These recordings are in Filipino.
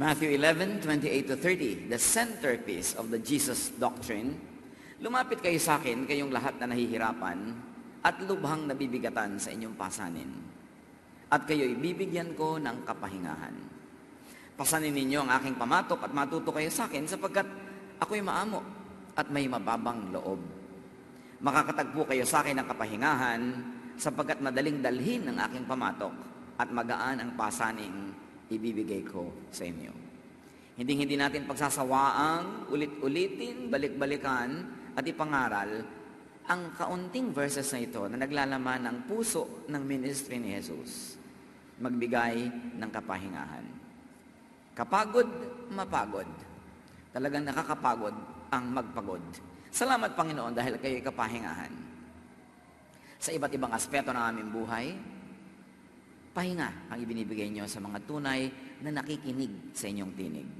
Matthew 11:28 to 30, the centerpiece of the Jesus doctrine. Lumapit kayo sa akin, kayong lahat na nahihirapan at lubhang nabibigatan sa inyong pasanin. At kayo'y bibigyan ko ng kapahingahan. Pasanin ninyo ang aking pamatok at matuto kayo sa akin sapagkat ako'y maamo at may mababang loob. Makakatagpo kayo sa akin ng kapahingahan sapagkat madaling dalhin ang aking pamatok at magaan ang pasaning ibibigay ko sa inyo. Hindi natin pagsasawaang ulit-ulitin, balik-balikan at ipangaral ang kaunting verses na ito na naglalaman ng puso ng ministry ni Jesus. Magbigay ng kapahingahan. Kapagod, mapagod. Talagang nakakapagod ang magpagod. Salamat Panginoon dahil kayo'y kapahingahan. Sa iba't ibang aspeto ng aming buhay, pahinga ang ibinibigay nyo sa mga tunay na nakikinig sa inyong tinig.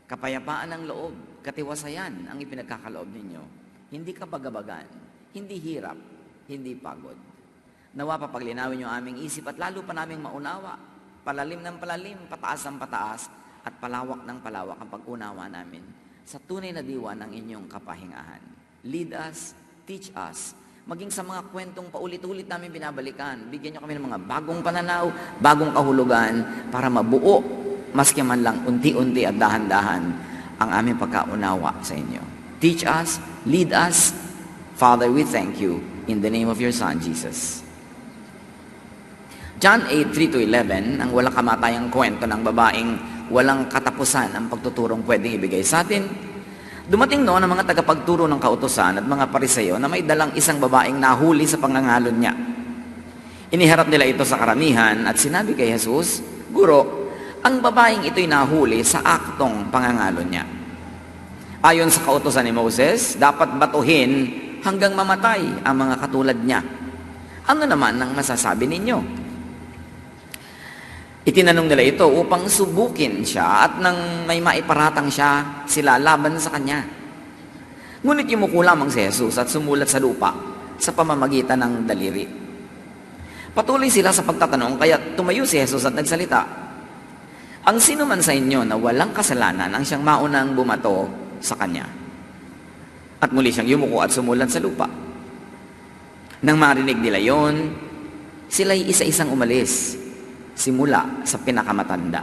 Kapayapaan ng loob, katiwasayan ang ipinagkakaloob ninyo. Hindi kabagabagan, hindi hirap, hindi pagod. Nawa papaglinawin nyo aming isip at lalo pa naming maunawa, palalim ng palalim, pataas ng pataas, at palawak ng palawak ang pag-unawa namin sa tunay na diwa ng inyong kapahingahan. Lead us, teach us, maging sa mga kwentong paulit-ulit namin binabalikan. Bigyan nyo kami ng mga bagong pananaw, bagong kahulugan para mabuo, maski man lang unti-unti at dahan-dahan ang aming pagkaunawa sa inyo. Teach us, lead us. Father, we thank you in the name of your Son, Jesus. John 8:3-11, ang walang kamatayang kwento ng babaeng walang katapusan ang pagtuturong pwedeng ibigay sa atin. Dumating noon ang mga tagapagturo ng kautusan at mga Pariseo na may dalang isang babaeng nahuli sa pangangalon niya. Iniharap nila ito sa karamihan at sinabi kay Jesus, Guro, ang babaeng ito'y nahuli sa aktong pangangalon niya. Ayon sa kautusan ni Moses, dapat batuhin hanggang mamatay ang mga katulad niya. Ano naman ang masasabi ninyo? Itinanong nila ito upang subukin siya at nang may maiparatang siya, sila laban sa kanya. Ngunit yumuko lamang si Jesus at sumulat sa lupa sa pamamagitan ng daliri. Patuloy sila sa pagtatanong kaya tumayo si Jesus at nagsalita. Ang sino man sa inyo na walang kasalanan ang siyang maunang bumato sa kanya. At muli siyang yumuko at sumulat sa lupa. Nang marinig nila yon, sila'y isa-isang umalis. Simula sa pinakamatanda.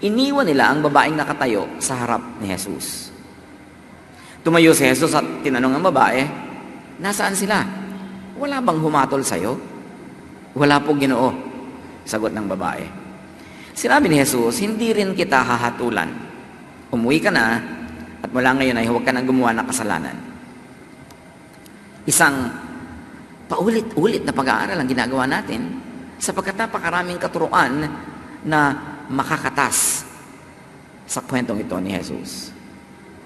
Iniwan nila ang babaeng nakatayo sa harap ni Jesus. Tumayo si Jesus at tinanong ang babae, nasaan sila? Wala bang humatol sa'yo? Wala po, Ginoo, sagot ng babae. Sinabi ni Jesus, hindi rin kita hahatulan. Umuwi ka na at mula ngayon ay huwag ka nang gumawa ng kasalanan. Isang paulit-ulit na pag-aaral ang ginagawa natin sapagkat napakaraming katuruan na makakatas sa kwentong ito ni Jesus.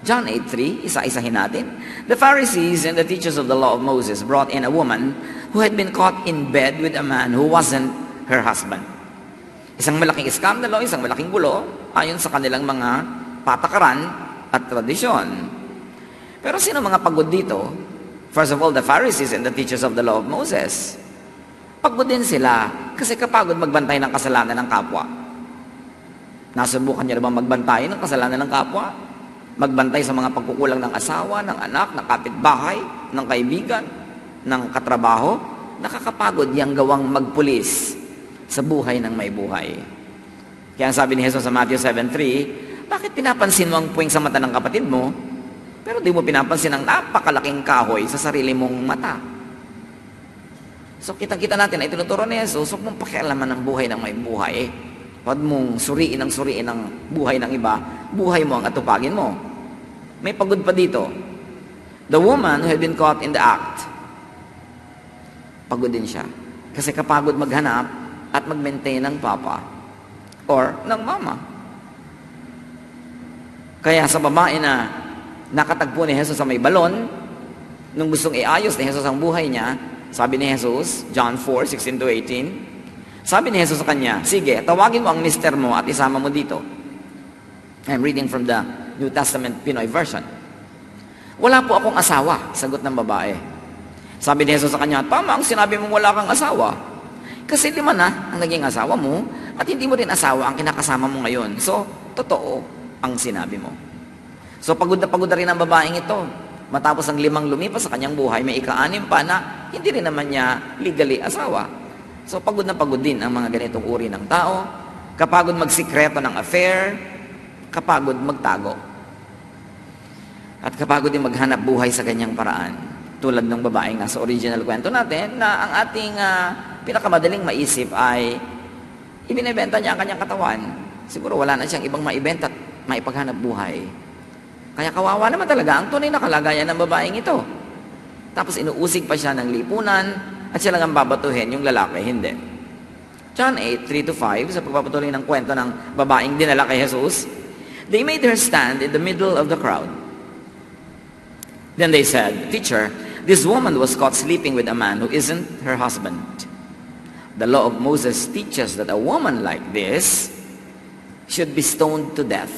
John 8:3, isa-isahin natin. The Pharisees and the teachers of the law of Moses brought in a woman who had been caught in bed with a man who wasn't her husband. Isang malaking iskandalo, isang malaking gulo, ayon sa kanilang mga patakaran at tradisyon. Pero sino mga pagod dito? First of all, the Pharisees and the teachers of the law of Moses. Pagod din sila kasi kapagod magbantay ng kasalanan ng kapwa. Nasubukan niyo na ba magbantay ng kasalanan ng kapwa? Magbantay sa mga pagkukulang ng asawa, ng anak, ng kapitbahay, ng kaibigan, ng katrabaho? Nakakapagod yang gawang magpulis sa buhay ng may buhay. Kaya sabi ni Jesus sa Matthew 7:3, bakit pinapansin mo ang puwing sa mata ng kapatid mo, pero di mo pinapansin ang napakalaking kahoy sa sarili mong mata? So kitang-kita natin ay tinuturo ni Jesus, huwag mong pakialaman ng buhay ng may buhay. Huwag mong suriin ang buhay ng iba. Buhay mo ang atupagin mo. May pagod pa dito. The woman who had been caught in the act, pagod din siya. Kasi kapagod maghanap at mag-maintain ng papa or ng mama. Kaya sa babae na nakatagpo ni Jesus sa may balon, nung gustong iayos ni Jesus ang buhay niya, sabi ni Jesus, John 4:16-18, sabi ni Jesus sa kanya, sige, tawagin mo ang mister mo at isama mo dito. I'm reading from the New Testament Pinoy version. Wala po akong asawa, sagot ng babae. Sabi ni Jesus sa kanya, tama ang sinabi mong wala kang asawa. Kasi 5 na ang naging asawa mo At hindi mo rin asawa ang kinakasama mo ngayon. So, totoo ang sinabi mo. So, pagod na rin ang babaeng ito. Matapos ang 5 lumipas sa kanyang buhay, may ika-6 pa na hindi rin naman niya legally asawa. So, pagod na pagod din ang mga ganitong uri ng tao. Kapagod magsikreto ng affair, kapagod magtago. At kapagod din maghanap buhay sa ganyang paraan. Tulad ng babae nga sa original kwento natin, na ang ating pinakamadaling maisip ay ibinebenta niya ang kanyang katawan. Siguro wala na siyang ibang maibenta at maipaghanap buhay. Kaya kawawa naman talaga ang tunay na kalagayan ng babaeng ito. Tapos inuusig pa siya ng lipunan at siya lang ang babatuhin, yung lalaki, hindi. John 8:3-5, sa pagpapatuloy ng kwento ng babaeng dinala kay Jesus, they made her stand in the middle of the crowd. Then they said, "Teacher, this woman was caught sleeping with a man who isn't her husband. The law of Moses teaches that a woman like this should be stoned to death.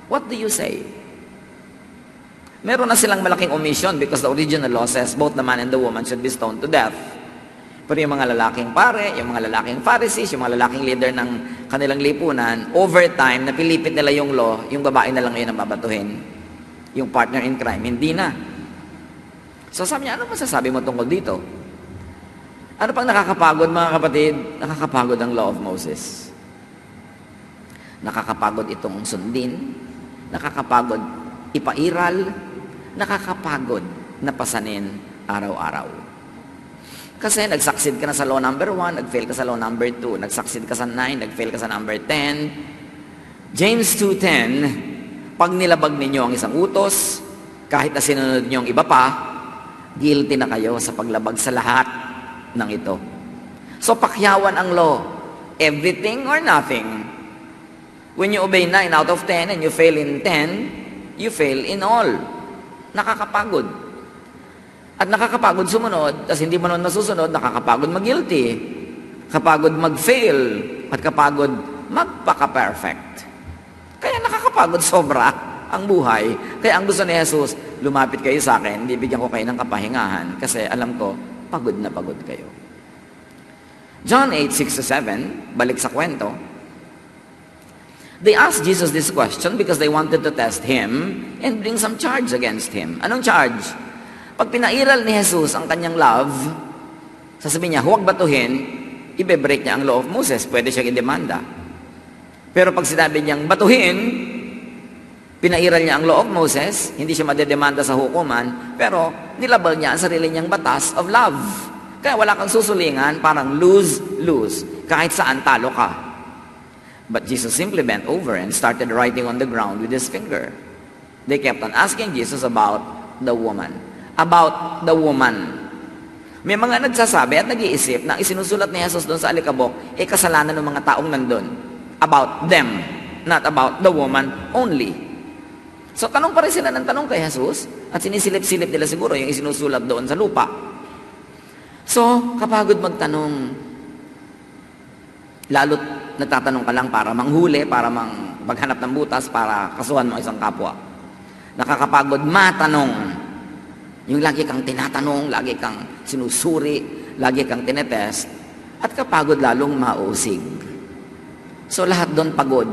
What do you say?" Meron na silang malaking omission because the original law says both the man and the woman should be stoned to death. Pero yung mga lalaking pare, yung mga lalaking Pharisees, yung mga lalaking leader ng kanilang lipunan, over time, napilipit nila yung law, yung babae na lang ngayon ang babatuhin. Yung partner in crime, hindi na. So sabi niya, ano masasabi mo tungkol dito? Ano pang nakakapagod, mga kapatid? Nakakapagod ang law of Moses. Nakakapagod itong sundin, nakakapagod ipairal, nakakapagod na pasanin araw-araw. Kasi nag-succeed ka na sa law number 1, nag-fail ka sa law number 2, nag-succeed ka sa 9, nag-fail ka sa number 10. James 2:10, pag nilabag ninyo ang isang utos, kahit na sinunod niyo ang iba pa, guilty na kayo sa paglabag sa lahat ng ito. So pakyawan ang law, everything or nothing. When you obey 9 out of 10 and you fail in 10, you fail in all. Nakakapagod. At nakakapagod sumunod, tapos hindi mo nun nasusunod, nakakapagod mag-guilty. Kapagod mag-fail, at kapagod magpaka-perfect. Kaya nakakapagod sobra ang buhay. Kaya ang gusto ni Jesus, lumapit kayo sa akin, bibigyan ko kayo ng kapahingahan, kasi alam ko, pagod na pagod kayo. John 8:6-7, balik sa kwento, they asked Jesus this question because they wanted to test Him and bring some charge against Him. Anong charge? Pag pinairal ni Jesus ang kanyang love, sasabihin niya, huwag batuhin, ibe-break niya ang law of Moses, pwede siyang idemanda. Pero pag sinabi niyang batuhin, pinairal niya ang law of Moses, hindi siya madedemanda sa hukuman, pero nilabal niya ang sarili niyang batas of love. Kaya wala kang susulingan, parang lose-lose, kahit saan talo ka. But Jesus simply bent over and started writing on the ground with his finger. They kept on asking Jesus about the woman. About the woman. May mga nagsasabi at nag-iisip na isinusulat ni Jesus doon sa alikabok, kasalanan ng mga taong nandun. About them, not about the woman only. So tanong pa rin sila ng tanong kay Jesus at sinisilip-silip nila siguro yung isinusulat doon sa lupa. So, kapagod magtanong, lalo't nagtatanong ka lang para manghuli, para maghanap ng butas, para kasuhan mo isang kapwa. Nakakapagod matanong. Yung lagi kang tinatanong, lagi kang sinusuri, lagi kang tinetest, at kapagod lalong mausig. So lahat doon pagod.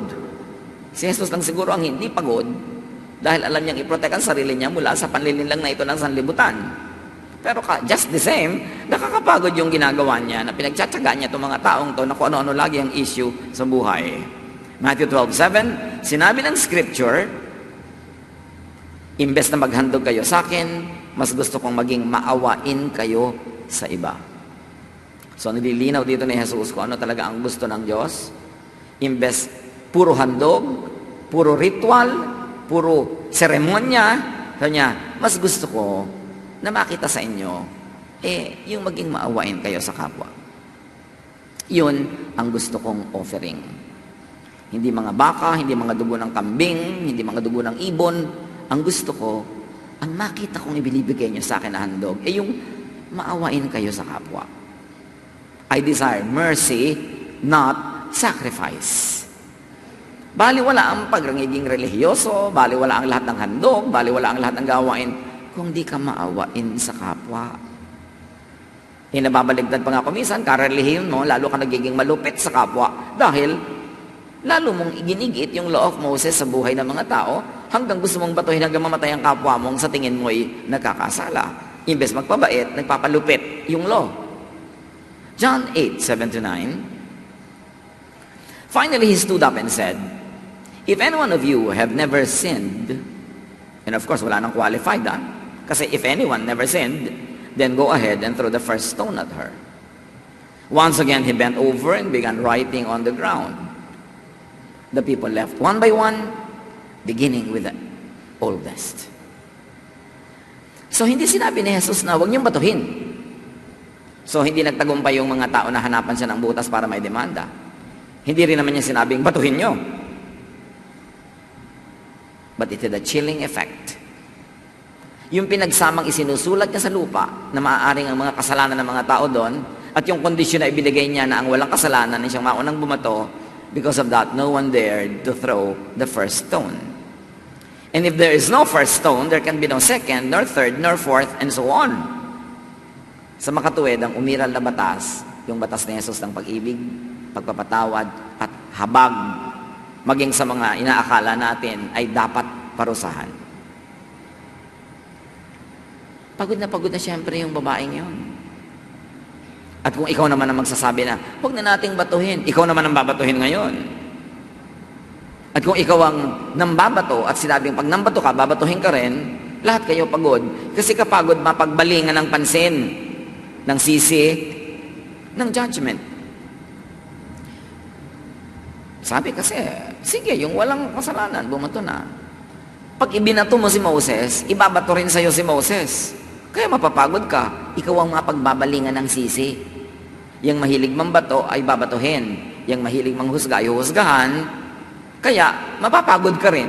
Si Jesus lang siguro ang hindi pagod dahil alam niyang i-protect ang sarili niya mula sa panlilinlang na ito ng sanlibutan. Pero just the same, nakakapagod yung ginagawa niya na pinagtsatsaga niya itong mga taong to na kung ano-ano lagi ang issue sa buhay. Matthew 12:7, sinabi ng scripture, imbes na maghandog kayo sa akin, mas gusto kong maging maawain kayo sa iba. So nililinaw dito ni Jesus kung ano talaga ang gusto ng Diyos. Imbes puro handog, puro ritual, puro seremonya, kanya, mas gusto ko na makita sa inyo, yung maging maawain kayo sa kapwa. Yun ang gusto kong offering. Hindi mga baka, hindi mga dugo ng kambing, hindi mga dugo ng ibon. Ang gusto ko, ang makita kong ibinibigay niyo sa akin na handog, yung maawain kayo sa kapwa. I desire mercy, not sacrifice. Baliwala ang pagrangiging relihiyoso, baliwala ang lahat ng handog, baliwala ang lahat ng gawain, kung di ka maawain sa kapwa. Nababaligtad pa nga kumisan, karelihin mo, lalo ka nagiging malupit sa kapwa dahil lalo mong iginigit yung law of Moses sa buhay ng mga tao hanggang gusto mong batuhin hanggang mamatay ang kapwa mong sa tingin mo'y nagkakasala. Imbes magpabait, nagpapalupit yung law. John 8:7-9. Finally, he stood up and said, "If any one of you have never sinned," and of course, wala nang qualified, kasi if anyone never sinned, then go ahead and throw the first stone at her. Once again, he bent over and began writing on the ground. The people left one by one, beginning with the oldest. So, hindi sinabi ni Jesus na huwag niyong batuhin. So, hindi nagtagumpay yung mga tao na hanapan siya ng butas para may demanda. Hindi rin naman niya sinabing, batuhin niyo. But it had a chilling effect. Yung pinagsamang isinusulat niya sa lupa na maaaring ang mga kasalanan ng mga tao doon at yung kondisyon na ibinigay niya na ang walang kasalanan na siyang maunang bumato, because of that, no one dared to throw the first stone. And if there is no first stone, there can be no second, nor third, nor fourth, and so on. Sa makatuwid, ang umiral na batas, yung batas ni Jesus ng pag-ibig, pagpapatawad, at habag, maging sa mga inaakala natin ay dapat parusahan. Pagod na siyempre yung babaeng yun. At kung ikaw naman ang magsasabi na, huwag na nating batuhin, ikaw naman ang babatuhin ngayon. At kung ikaw ang nambabato at sinabing pag nambato ka, babatuhin ka rin, lahat kayo pagod. Kasi kapagod mapagbalingan ng pansin, ng sisi, ng judgment. Sabi kasi, sige, yung walang kasalanan, bumato na. Pag ibinato mo si Moses, ibabato rin sa'yo si Moses. Kaya mapapagod ka, ikaw ang mapagbabalingan ng sisi. Yang mahilig mambato ay babatuhin. Yang mahilig manghusga ay huhusgahan. Kaya, mapapagod ka rin.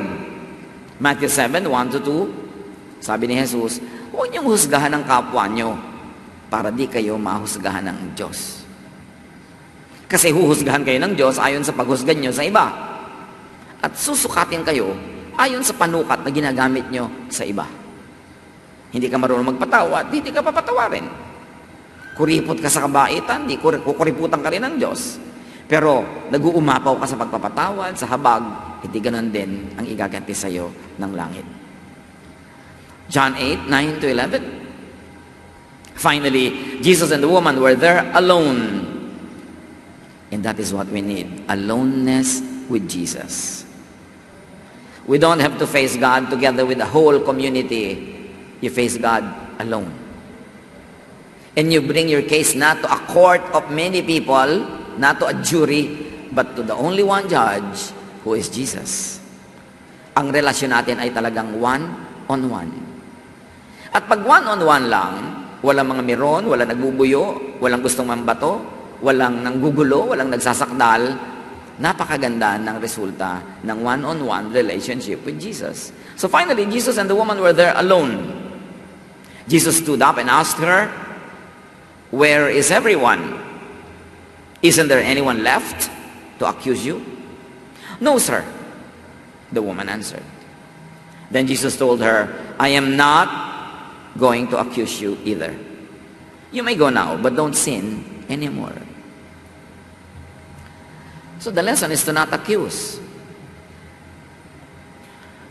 Matthew 7:1-2, sabi ni Jesus, huwag niyong husgahan ang kapwa niyo para di kayo mahusgahan ng Diyos. Kasi huhusgahan kayo ng Diyos ayon sa paghusgan nyo sa iba. At susukatin kayo ayon sa panukat na ginagamit nyo sa iba. Hindi ka marunong magpatawad, hindi ka papatawarin. Kuripot ka sa kabaitan, di kukuriputan ka rin ng Diyos. Pero nag-uumapaw ka sa pagpapatawad, sa habag, hindi ganun din ang igaganti sa iyo ng langit. John 8:9-11. Finally, Jesus and the woman were there alone. And that is what we need, aloneness with Jesus. We don't have to face God together with the whole community. You face God alone. And you bring your case not to a court of many people, not to a jury, but to the only one judge, who is Jesus. Ang relasyon natin ay talagang one-on-one. At pag one-on-one lang, walang mga miron, walang nagbubuyo, walang gustong mambato, walang nanggugulo, walang nagsasakdal, napakaganda ng resulta ng one-on-one relationship with Jesus. So finally, Jesus and the woman were there alone. Jesus stood up and asked her, "Where is everyone? Isn't there anyone left to accuse you?" "No, sir," the woman answered. Then Jesus told her, "I am not going to accuse you either. You may go now, but don't sin anymore." So the lesson is to not accuse.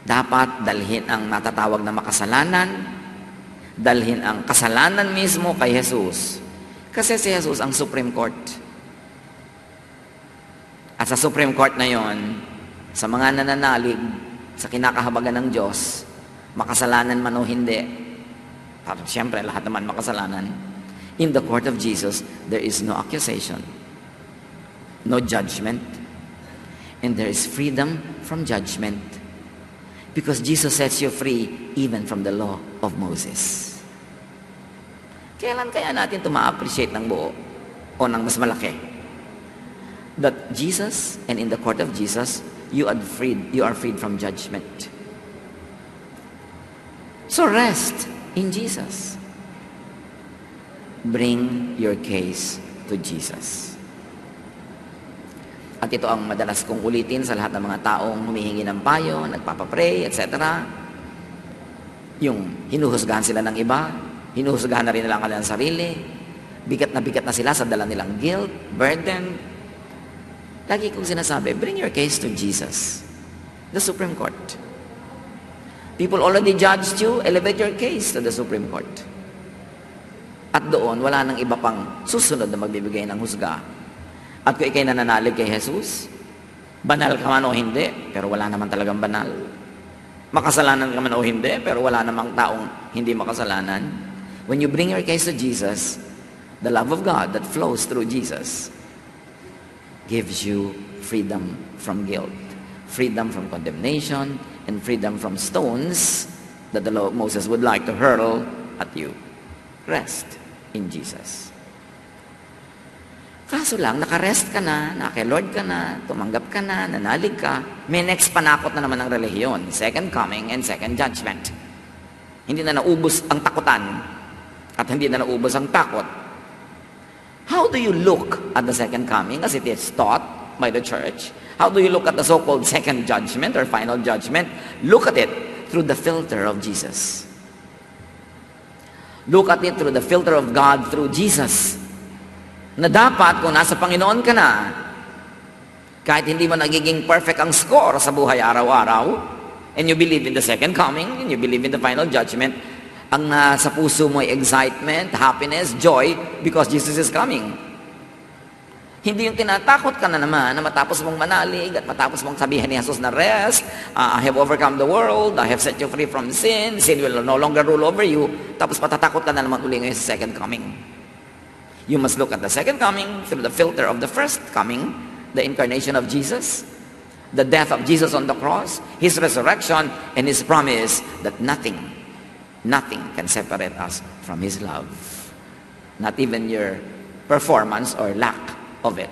Dapat dalhin ang natatawag na makasalanan, dalhin ang kasalanan mismo kay Jesus. Kasi si Jesus ang Supreme Court. At sa Supreme Court na yon, sa mga nananalig, sa kinakahabagan ng Diyos, makasalanan man o hindi, siyempre lahat naman makasalanan, in the court of Jesus, there is no accusation, no judgment, and there is freedom from judgment. Because Jesus sets you free even from the law of Moses. Kailan kaya natin ito ma-appreciate ng buo o ng mas malaki? That Jesus, and in the court of Jesus, you are freed from judgment. So rest in Jesus. Bring your case to Jesus. At ito ang madalas kong ulitin sa lahat ng mga taong humihingi ng payo, nagpapapray, etc. Yung hinuhusgahan sila ng iba, hinuhusgahan na rin nila ang kanilang sarili, Bigat na sila sa dala nilang guilt, burden. Lagi kong sinasabi, bring your case to Jesus, the Supreme Court. People already judged you, elevate your case to the Supreme Court. At doon, wala nang iba pang susunod na magbibigay ng husga. At kung ikay nananalig kay Jesus, banal ka man o hindi, pero wala naman talagang banal. Makasalanan ka man o hindi, pero wala namang taong hindi makasalanan. When you bring your case to Jesus, the love of God that flows through Jesus gives you freedom from guilt, freedom from condemnation, and freedom from stones that the law of Moses would like to hurl at you. Rest in Jesus. Kaso lang, nakarest ka na, naki-Lord ka na, tumanggap ka na, nanalig ka, may next panakot na naman ng relihiyon, second coming and second judgment. Hindi na naubos ang takutan at hindi na naubos ang takot. How do you look at the second coming as it is taught by the church? How do you look at the so-called second judgment or final judgment? Look at it through the filter of Jesus. Look at it through the filter of God through Jesus. Na dapat kung nasa Panginoon ka na, kahit hindi mo nagiging perfect ang score sa buhay araw-araw, and you believe in the second coming, and you believe in the final judgment, ang nasa puso mo ay excitement, happiness, joy, because Jesus is coming. Hindi yung tinatakot ka na naman na matapos mong manalig at matapos mong sabihin ni Jesus na rest, I have overcome the world, I have set you free from sin will no longer rule over you, tapos matatakot ka na naman uli ngayon sa second coming. You must look at the second coming through the filter of the first coming, the incarnation of Jesus, the death of Jesus on the cross, His resurrection, and His promise that nothing can separate us from His love. Not even your performance or lack of it.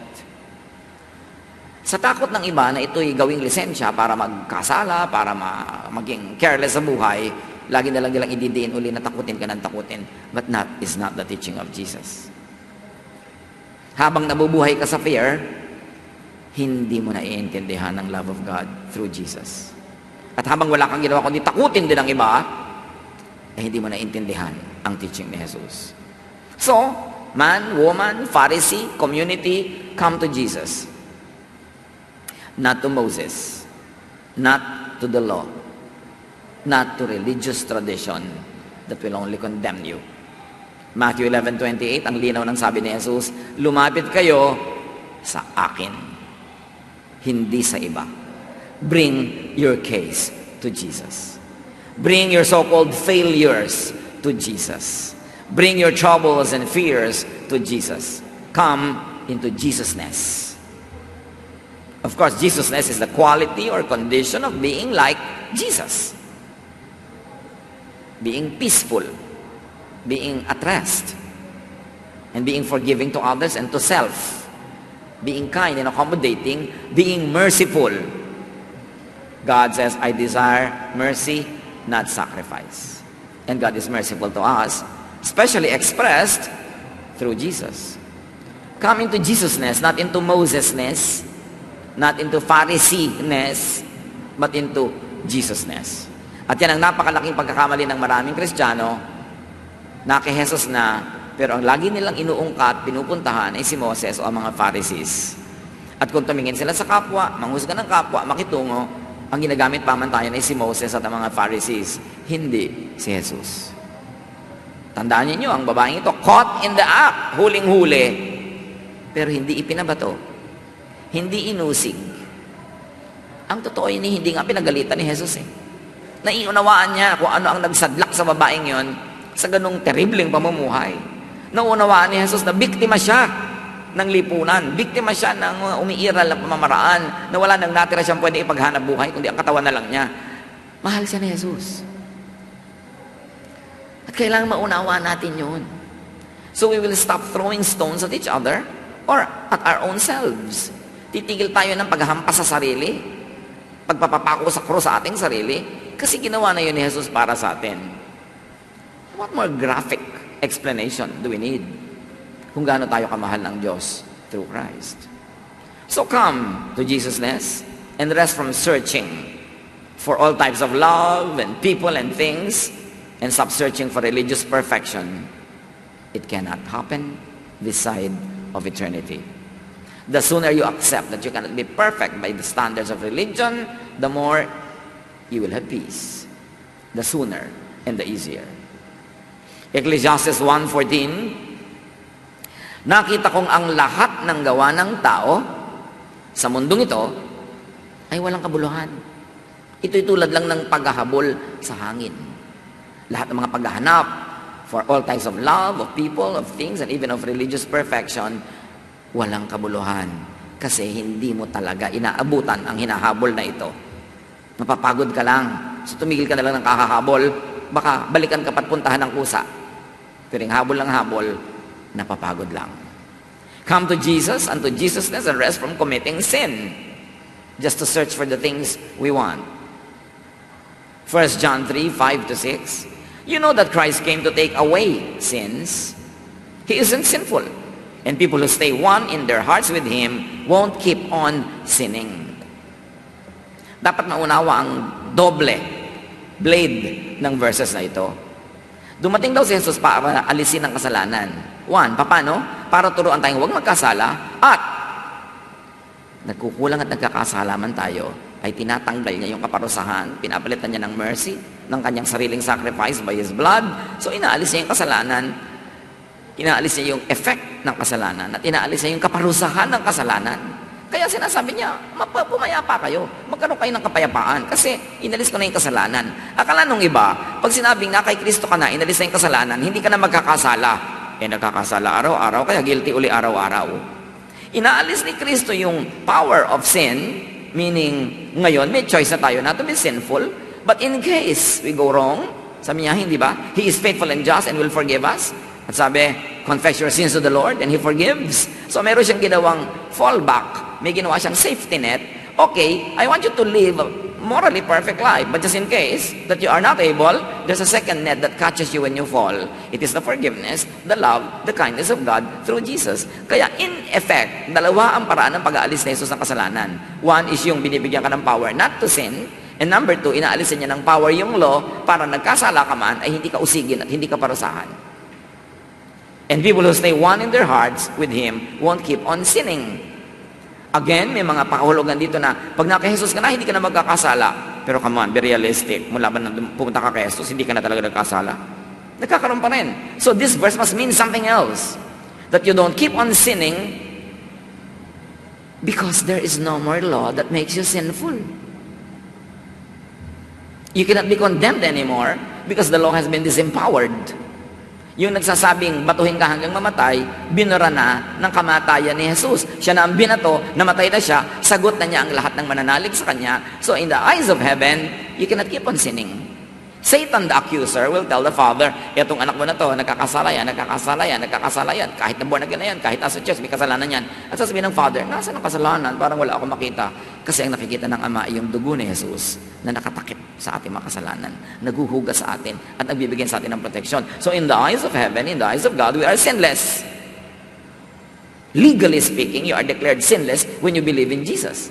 Sa takot ng iba na ito'y gawing lisensya para magkasala, para maging careless sa buhay, lagi na lang nilang ididiin uli na takutin ka ng takutin. But that is not the teaching of Jesus. Habang nabubuhay ka sa fear, hindi mo na iintindihan ang love of God through Jesus. At habang wala kang ginawa kundi takutin din ang iba, hindi mo na intindihan ang teaching ni Jesus. So, man, woman, Pharisee, community, come to Jesus. Not to Moses, not to the law, not to religious tradition that will only condemn you. Matthew 11:28, ang linaw ng sabi ni Jesus, lumapit kayo sa akin, hindi sa iba. Bring your case to Jesus. Bring your so-called failures to Jesus. Bring your troubles and fears to Jesus. Come into Jesusness. Of course, Jesusness is the quality or condition of being like Jesus. Being peaceful, being at rest, and being forgiving to others and to self. Being kind and accommodating, being merciful. God says, I desire mercy, not sacrifice. And God is merciful to us, especially expressed through Jesus. Come into Jesusness, not into Mosesness, not into Pharisee-ness, but into Jesusness. At yan ang napakalaking pagkakamali ng maraming Kristiyano, na kay Jesus na, pero ang lagi nilang inuungkat, pinupuntahan ay si Moses o ang mga Pharisees. At kung tumingin sila sa kapwa, manghusga ng kapwa, makitungo, ang ginagamit pamantayan ay si Moses at ang mga Pharisees, hindi si Jesus. Tandaan niyo, ang babaeng ito, caught in the act, huling-huli, pero hindi ipinabato, hindi inusig. Ang totoo yun, hindi nga pinagalitan ni Jesus eh. Naiunawaan niya kung ano ang nagsadlak sa babaeng yon sa ganung terribleng pamumuhay. Naunawaan ni Jesus na biktima siya ng lipunan, biktima siya ng umiiral na pamamaraan, na wala nang natira siyang pwede ipaghanap buhay, kundi ang katawan na lang niya. Mahal siya ni Jesus. At kailangan maunawaan natin yun. So we will stop throwing stones at each other or at our own selves. Titigil tayo ng paghampas sa sarili, pagpapapako sa krus sa ating sarili, kasi ginawa na yun ni Jesus para sa atin. What more graphic explanation do we need kung gaano tayo kamahal ng Diyos through Christ? So come to Jesusness and rest from searching for all types of love and people and things, and stop searching for religious perfection. It cannot happen this side of eternity. The sooner you accept that you cannot be perfect by the standards of religion, the more you will have peace. The sooner and the easier. Ecclesiastes 1:14, nakita kong ang lahat ng gawa ng tao sa mundong ito ay walang kabuluhan. Ito'y tulad lang ng paghahabol sa hangin. Lahat ng mga paghahanap for all types of love, of people, of things, and even of religious perfection, walang kabuluhan. Kasi hindi mo talaga inaabutan ang hinahabol na ito. Mapapagod ka lang. So tumigil ka na lang ng kakahabol, baka balikan ka pat puntahan ng kusa. Pero yung habol lang habol, napapagod lang. Come to Jesus, unto Jesusness, and rest from committing sin. Just to search for the things we want. 1 John 3:5-6. You know that Christ came to take away sins. He isn't sinful. And people who stay one in their hearts with Him won't keep on sinning. Dapat maunawa ang doble blade ng verses na ito. Dumating daw si Jesus para alisin ang kasalanan. One, paano? Para turuan tayong huwag magkasala, at nagkukulang at nagkakasala man tayo, ay tinatanggal niya yung kaparusahan, pinapalitan niya ng mercy, ng kanyang sariling sacrifice by His blood. So inaalis niya yung kasalanan, inaalis niya yung effect ng kasalanan, at inaalis niya yung kaparusahan ng kasalanan. Kaya sinasabi niya, pumayapa kayo, magkaroon kayo ng kapayapaan, kasi inalis ko na yung kasalanan. Akala nung iba, pag sinabing na kay Kristo ka na, inalis na yung kasalanan, hindi ka na magkakasala. Nagkakasala araw-araw, kaya guilty uli araw-araw. Inaalis ni Kristo yung power of sin, meaning, ngayon, may choice na tayo not to be sinful, but in case we go wrong, sabi niya, hindi ba? He is faithful and just and will forgive us. At sabi, confess your sins to the Lord and He forgives. So meron siyang ginawang fallback, may ginawa siyang safety net. Okay, I want you to live a morally perfect life, but just in case that you are not able, there's a second net that catches you when you fall. It is the forgiveness, the love, the kindness of God through Jesus. Kaya in effect, dalawa ang paraan ng pag-aalis ni Jesus ng kasalanan. One is yung binibigyan ka ng power not to sin, and number two, inaalisin niya ng power yung law para nagkasala ka man ay hindi ka usigin at hindi ka parusahan. And people who stay one in their hearts with Him won't keep on sinning. Again, may mga pakahulugan dito na pag naka Jesus ka na, hindi ka na magkakasala. Pero come on, be realistic. Mula ba na pumunta ka kay Jesus, hindi ka na talaga nagkasala. Nagkakaroon pa rin. So this verse must mean something else. That you don't keep on sinning because there is no more law that makes you sinful. You cannot be condemned anymore because the law has been disempowered. Yung nagsasabing batuhin ka hanggang mamatay, binura na ng kamatayan ni Jesus. Siya na ang binato, namatay na siya, sagot na niya ang lahat ng mananalig sa kanya. So in the eyes of heaven, you cannot keep on sinning. Satan, the accuser, will tell the Father, etong anak mo na to, nagkakasala yan, nagkakasala yan, nagkakasala yan, kahit na born again na yan, kahit nasa church, may kasalanan yan. At sasabihin ng Father, nasaan ang kasalanan? Parang wala akong makita. Kasi ang nakikita ng Ama ay yung dugo ni Jesus na nakatakip sa ating mga kasalanan, naguhuga sa atin, at nagbibigyan sa atin ng protection. So in the eyes of heaven, in the eyes of God, we are sinless. Legally speaking, you are declared sinless when you believe in Jesus.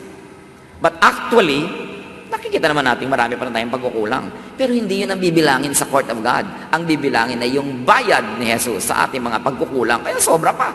But actually, nakikita naman natin marami pa rin tayong pagkukulang. Pero hindi yun ang bibilangin sa court of God. Ang bibilangin ay yung bayad ni Jesus sa ating mga pagkukulang. Kaya sobra pa.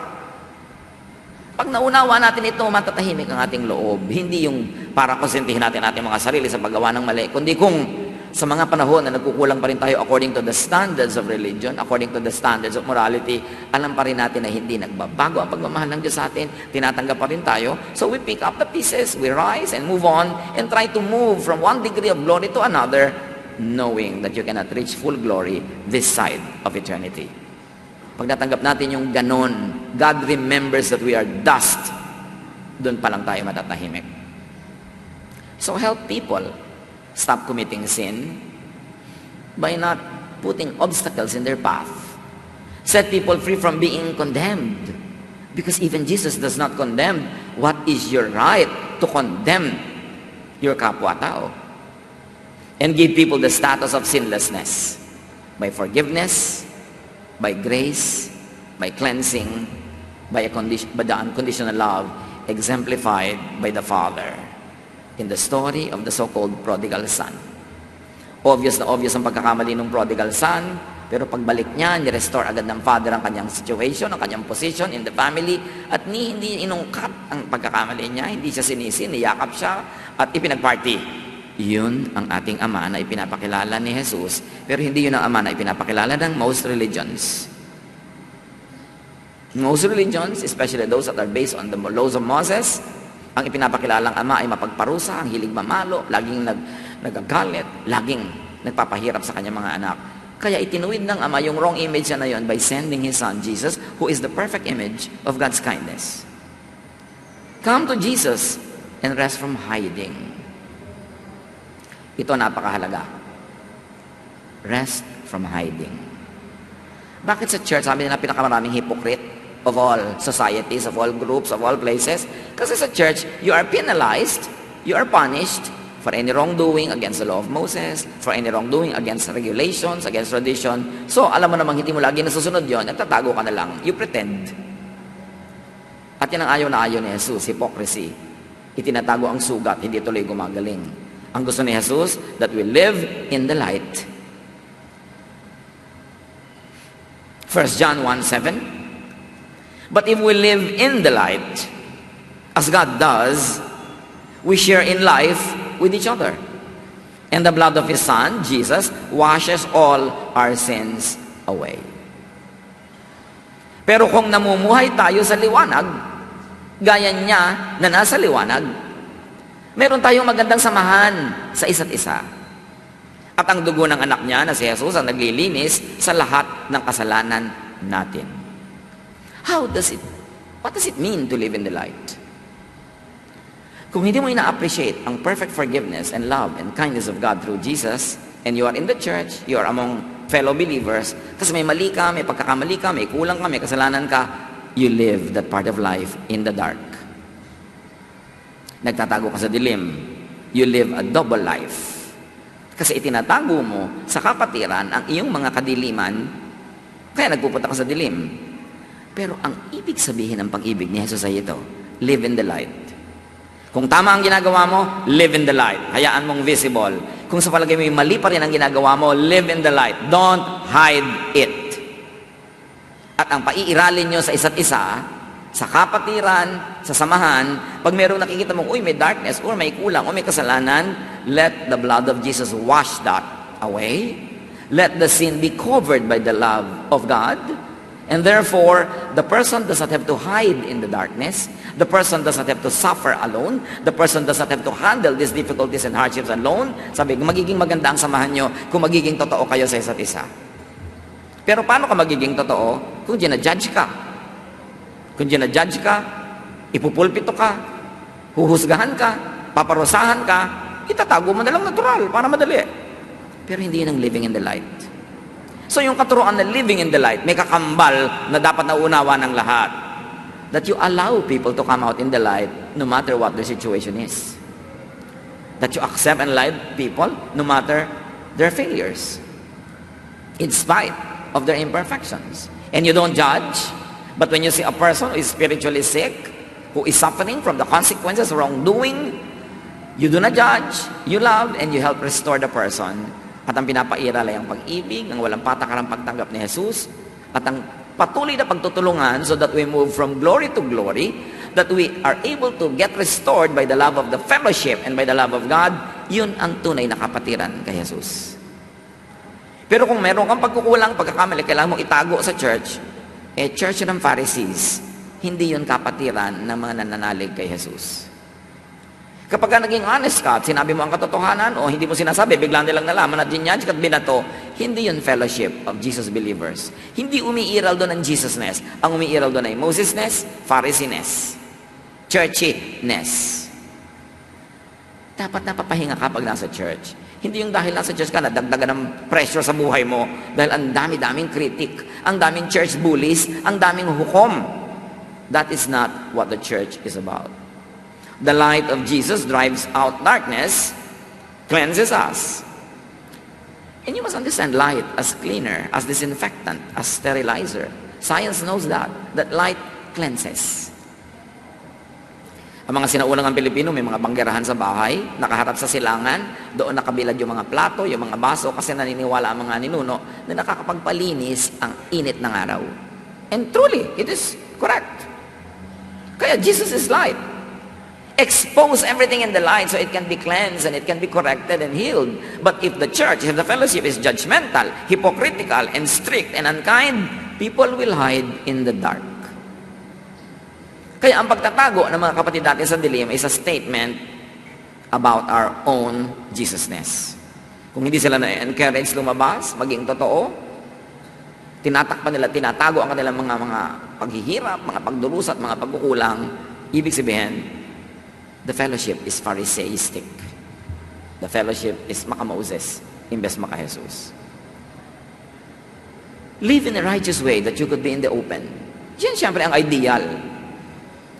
Pag naunawa natin ito, matatahimik ang ating loob. Hindi yung para konsentihin natin ating mga sarili sa paggawa ng mali, kundi kung sa mga panahon na nagkukulang pa rin tayo according to the standards of religion, according to the standards of morality, alam pa rin natin na hindi nagbabago ang pagmamahal ng Diyos sa atin, tinatanggap pa rin tayo. So we pick up the pieces, we rise and move on and try to move from one degree of glory to another, knowing that you cannot reach full glory this side of eternity. Pag natanggap natin yung ganon, God remembers that we are dust, doon pa lang tayo matatahimik. So help people stop committing sin by not putting obstacles in their path. Set people free from being condemned. Because even Jesus does not condemn. What is your right to condemn your kapwa-tao? And give people the status of sinlessness by forgiveness, by grace, by cleansing, by the unconditional love exemplified by the Father in the story of the so-called prodigal son. Obvious na obvious ang pagkakamali ng prodigal son. Pero pagbalik niya, ni-restore agad ng father ang kanyang situation, ang kanyang position in the family, at hindi inungkat ang pagkakamali niya, hindi siya sinisi, niyakap siya, at ipinagparty. Yun ang ating Ama na ipinapakilala ni Jesus, pero hindi yun ang Ama na ipinapakilala ng most religions. Most religions, especially those that are based on the laws of Moses, ang ipinapakilalang Ama ay mapagparusa, ang hilig mamalo, laging nagagalit, laging nagpapahirap sa kanyang mga anak. Kaya itinuwid ng Ama yung wrong image na yon by sending His Son, Jesus, who is the perfect image of God's kindness. Come to Jesus and rest from hiding. Ito napakahalaga. Rest from hiding. Bakit sa church, sabi nila pinakamaraming hypocrite of all societies, of all groups, of all places? Kasi sa church, you are penalized, you are punished for any wrongdoing against the law of Moses, for any wrongdoing against regulations, against tradition. So, alam mo namang hindi mo lagi nasusunod yon, nagtatago ka na lang. You pretend. At yan ang ayaw na ayaw ni Jesus, hypocrisy. Itinatago ang sugat, hindi tuloy gumagaling. Ang gusto ni Jesus, that we live in the light. 1 John 1:7. But if we live in the light, as God does, we share in life with each other. And the blood of His Son, Jesus, washes all our sins away. Pero kung namumuhay tayo sa liwanag, gaya niya na nasa liwanag, meron tayong magandang samahan sa isa't isa. At ang dugo ng anak niya na si Jesus ang naglilinis sa lahat ng kasalanan natin. What does it mean to live in the light? Kung hindi mo ina-appreciate ang perfect forgiveness and love and kindness of God through Jesus, and you are in the church, you are among fellow believers, kasi may mali ka, may pagkakamali ka, may kulang ka, may kasalanan ka, you live that part of life in the dark. Nagtatago ka sa dilim. You live a double life. Kasi itinatago mo sa kapatiran ang iyong mga kadiliman, kaya nagpupunta ka sa dilim. Pero ang ibig sabihin ng pag-ibig ni Jesus ay ito, live in the light. Kung tama ang ginagawa mo, live in the light. Hayaan mong visible. Kung sa palagay mo mali pa rin ang ginagawa mo, live in the light. Don't hide it. At ang paiiralin nyo sa isa't isa, sa kapatiran, sa samahan, pag mayroong nakikita mong, may darkness, or may kulang, o may kasalanan, let the blood of Jesus wash that away. Let the sin be covered by the love of God. And therefore, the person does not have to hide in the darkness. The person does not have to suffer alone. The person does not have to handle these difficulties and hardships alone. Sabi, magiging maganda ang samahan nyo kung magiging totoo kayo sa isa't isa. Pero paano ka magiging totoo kung ginajudge ka? Kung ginajudge ka, ipupulpito ka, huhusgahan ka, paparusahan ka, itatago mo na lang natural para madali. Pero hindi yun ang living in the light. So yung katuruan na living in the light, may kakambal na dapat nauunawa ng lahat. That you allow people to come out in the light no matter what their situation is. That you accept and love people no matter their failures. In spite of their imperfections. And you don't judge, but when you see a person who is spiritually sick, who is suffering from the consequences of wrongdoing, you do not judge, you love, and you help restore the person. At ang pinapairal ay ang pag-ibig, ang walang patakarang pagtanggap ni Jesus, at ang patuloy na pagtutulungan so that we move from glory to glory, that we are able to get restored by the love of the fellowship and by the love of God. Yun ang tunay na kapatiran kay Jesus. Pero kung meron kang pagkukulang, pagkakamali, kailangan mo itago sa church, church ng Pharisees, hindi yun kapatiran ng mga nananalig kay Jesus. Kapag ka naging honest ka at sinabi mo ang katotohanan o hindi mo sinasabi, biglang nilang nalaman at ginyadge at binato, hindi yun fellowship of Jesus believers. Hindi umiiral doon ang Jesusness. Ang umiiral doon ay Mosesness, Phariseeness, churchiness. Dapat napapahinga ka pag nasa church. Hindi yung dahil nasa church ka, nadagdagan ng pressure sa buhay mo dahil ang dami-daming critic, ang daming church bullies, ang daming hukom. That is not what the church is about. The light of Jesus drives out darkness, cleanses us. And you must understand light as cleaner, as disinfectant, as sterilizer. Science knows that light cleanses. Ang mga sinaunang Pilipino, may mga banggerahan sa bahay, nakaharap sa silangan, doon nakabilad yung mga plato, yung mga baso, kasi naniniwala ang mga ninuno na nakakapagpalinis ang init ng araw. And truly, it is correct. Kaya Jesus is light. Expose everything in the light so it can be cleansed and it can be corrected and healed. But if the church, if the fellowship is judgmental, hypocritical, and strict, and unkind, people will hide in the dark. Kaya ang pagtatago ng mga kapatid natin sa dilim is a statement about our own Jesusness. Kung hindi sila na-encourage lumabas, maging totoo, tinatakpan nila, tinatago ang kanilang mga paghihirap, mga pagdurusa at mga pagkukulang, ibig sabihin, the fellowship is Pharisaistic. The fellowship is maka-Moses, imbes maka-Jesus. Live in a righteous way that you could be in the open. Yan siyempre ang ideal.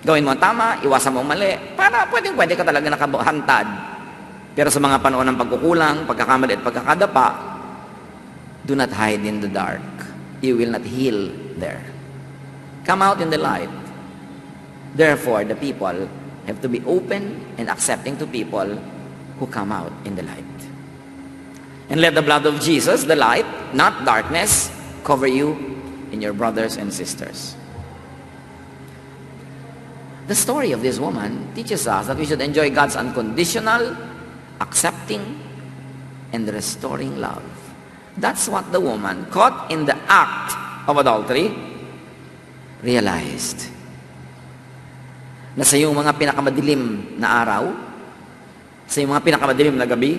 Gawin mo ang tama, iwasan mo ang mali, para pwede ka talaga nakahantad. Pero sa mga panahon ng pagkukulang, pagkakamali at pagkakadapa, do not hide in the dark. You will not heal there. Come out in the light. Therefore, the people have to be open and accepting to people who come out in the light. And let the blood of Jesus, the light, not darkness, cover you and your brothers and sisters. The story of this woman teaches us that we should enjoy God's unconditional, accepting, and restoring love. That's what the woman caught in the act of adultery realized. Na sa iyong mga pinakamadilim na araw, sa iyong mga pinakamadilim na gabi,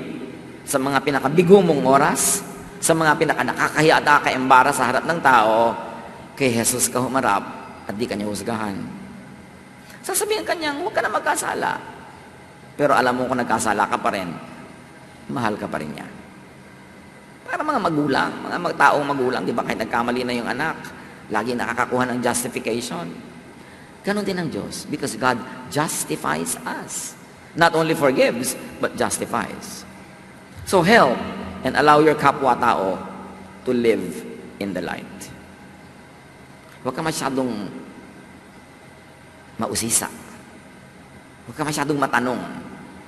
sa mga pinakabigo mong oras, sa mga pinakanakakahiya at nakaka-embara sa harap ng tao, kay Jesus ka humarap at di kanya husgahan. Sasabihin kanyang, huwag ka na magkasala. Pero alam mo kung nagkasala ka pa rin, mahal ka pa rin niya. Para mga magulang, mga taong magulang, di ba kahit nagkamali na yung anak, lagi nakakakuha ng justification. Ganon din ang Diyos, because God justifies us. Not only forgives, but justifies. So help and allow your kapwa-tao to live in the light. Huwag ka masyadong mausisa. Huwag ka masyadong matanong.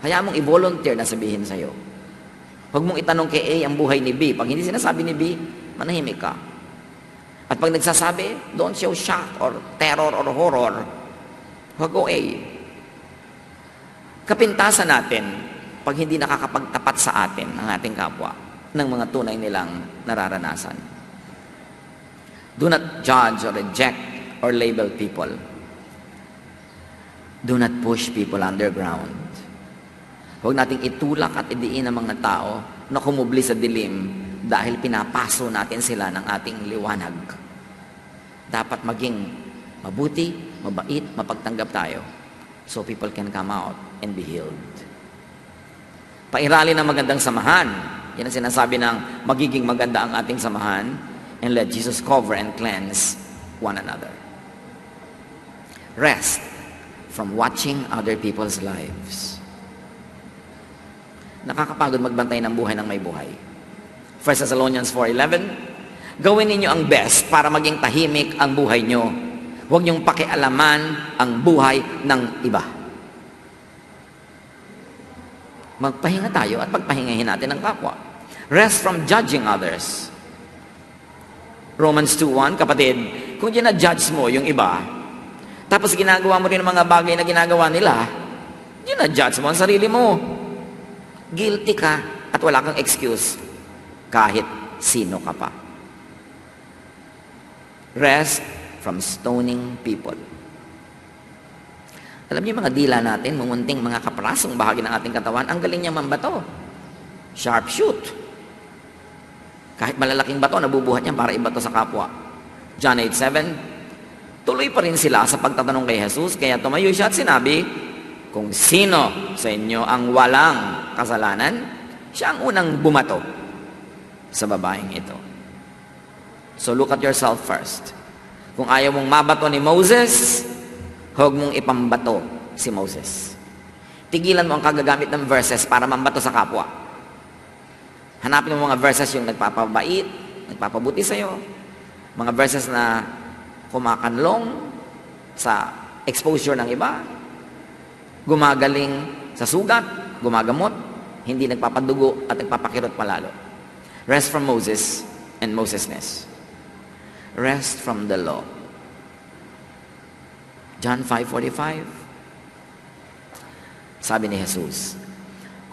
Hayaan mong i-volunteer na sabihin sa'yo. Huwag mong itanong kay A ang buhay ni B. Pag hindi sinasabi ni B, manahimik ka. At pag nagsasabi, don't show shock or terror or horror. Huwag go A. Kapintasan natin pag hindi nakakapagtapat sa atin ang ating kapwa ng mga tunay nilang nararanasan. Do not judge or reject or label people. Do not push people underground. Huwag nating itulak at idiin ang mga tao na kumubli sa dilim dahil pinapaso natin sila ng ating liwanag. Dapat maging mabuti, mabait, mapagtanggap tayo so people can come out and be healed. Pairali ng magandang samahan. Yan ang sinasabi ng magiging maganda ang ating samahan, and let Jesus cover and cleanse one another. Rest from watching other people's lives. Nakakapagod magbantay ng buhay ng may buhay. 1 Thessalonians 4:11, gawin ninyo ang best para maging tahimik ang buhay nyo. Huwag niyong pakialaman ang buhay ng iba. Magpahinga tayo at pagpahingahin natin ang kapwa. Rest from judging others. Romans 2:1, kapatid, kung ginajudge mo yung iba, tapos ginagawa mo rin ang mga bagay na ginagawa nila, ginajudge mo ang sarili mo. Guilty ka at wala kang excuse kahit sino ka pa. Rest from stoning people. Alam niyo mga dila natin, mumunting mga kaprasong bahagi ng ating katawan, ang galing niya mambato. Sharp shoot. Kahit malalaking bato, nabubuhat niya para ibato sa kapwa. John 8:7, tuloy pa rin sila sa pagtatanong kay Jesus, kaya tumayo siya at sinabi, kung sino sa inyo ang walang kasalanan, siya ang unang bumato sa babaeng ito. So look at yourself first. Kung ayaw mong mabato ni Moses, huwag mong ipambato si Moses. Tigilan mo ang kagagamit ng verses para mambato sa kapwa. Hanapin mo mga verses yung nagpapabait, nagpapabuti sa'yo, mga verses na kumakanlong sa exposure ng iba, Gumagaling sa sugat, gumagamot, hindi nagpapadugo at nagpapakirot palalo. Rest from Moses and Mosesness. Rest from the law. John 5:45. Sabi ni Jesus,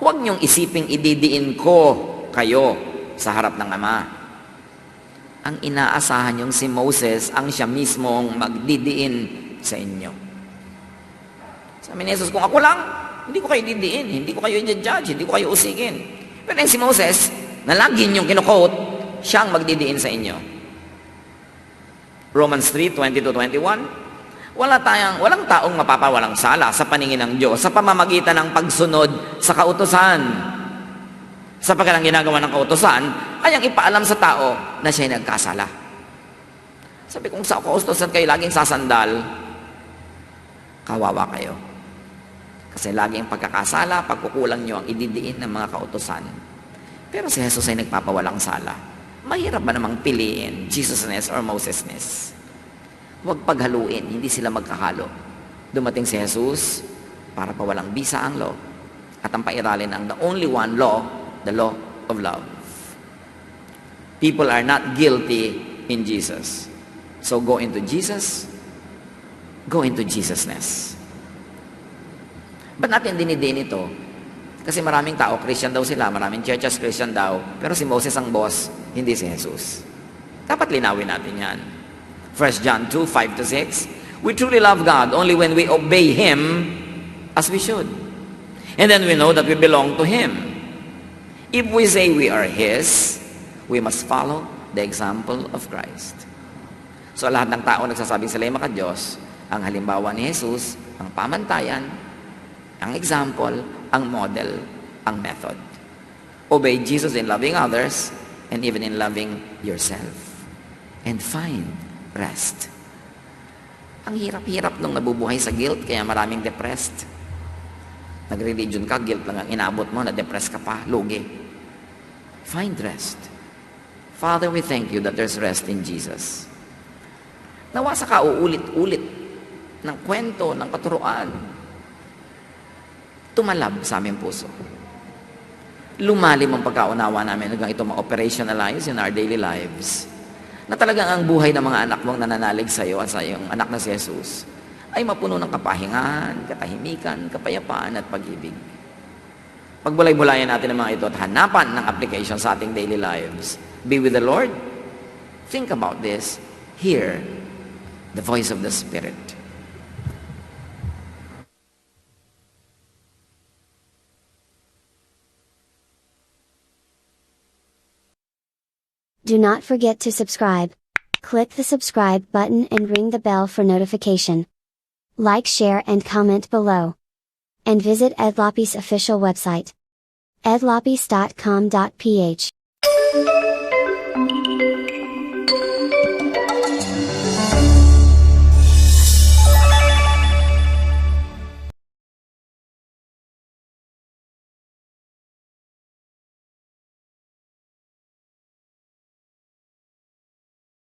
huwag niyong isiping ididiin ko kayo sa harap ng Ama. Ang inaasahan niyong si Moses ang siya mismong magdidiin sa inyo. Sabi ni Jesus, kung ako lang, hindi ko kayo didiin, hindi ko kayo i-judge, hindi ko kayo usigin. Pero si Moses, na lagi niyong kinukot, siyang magdidiin sa inyo. Romans 3:20-21. Walang taong mapapawalang sala sa paningin ng Diyos sa pamamagitan ng pagsunod sa kautusan. Sapagkat ang ginagawa ng kautusan ay ang ipaalam sa tao na siya'y nagkasala. Sabi, kung sa kautusan kayo laging sasandal, kawawa kayo. Kasi laging pagkakasala, pagkukulang nyo ang ididiin ng mga kautusan. Pero si Jesus ay nagpapawalang sala. Mahirap ba namang piliin Jesusness or Mosesness? Huwag paghaluin, hindi sila magkahalo. Dumating si Jesus para pawalang bisa ang law at ang pairalin ang the only one law, the law of love. People are not guilty in Jesus. So go into Jesus, go into Jesusness. Ba't natin dinidiin ito? Kasi maraming tao, Christian daw sila, maraming churches Christian daw, pero si Moses ang boss, hindi si Jesus. Dapat linawin natin yan. 1 John 2:5-6. We truly love God only when we obey Him as we should. And then we know that we belong to Him. If we say we are His, we must follow the example of Christ. So lahat ng tao nagsasabing sila'y maka-Diyos, ang halimbawa ni Jesus, ang pamantayan, ang example, ang model, ang method. Obey Jesus in loving others and even in loving yourself. And find rest. Ang hirap-hirap nung nabubuhay sa guilt, kaya maraming depressed. Nag-religion ka, guilt lang ang inabot mo, na-depress ka pa, lugi. Find rest. Father, we thank you that there's rest in Jesus. Nawa sa kauulit-ulit ng kwento, ng katuruan, tumalab sa aming puso. Lumalim ang pagkaunawa namin hanggang ito ma-operationalize in our daily lives. Na talagang ang buhay ng mga anak mong nananalig sa iyo at sa iyong anak na si Jesus ay mapuno ng kapahingan, katahimikan, kapayapaan at pag-ibig. Pagbulay-bulayan natin ang mga ito at hanapan ng application sa ating daily lives. Be with the Lord. Think about this. Hear the voice of the Spirit. Do not forget to subscribe. Click the subscribe button and ring the bell for notification. Like, share and comment below. And visit Edlopis official website. edlopis.com.ph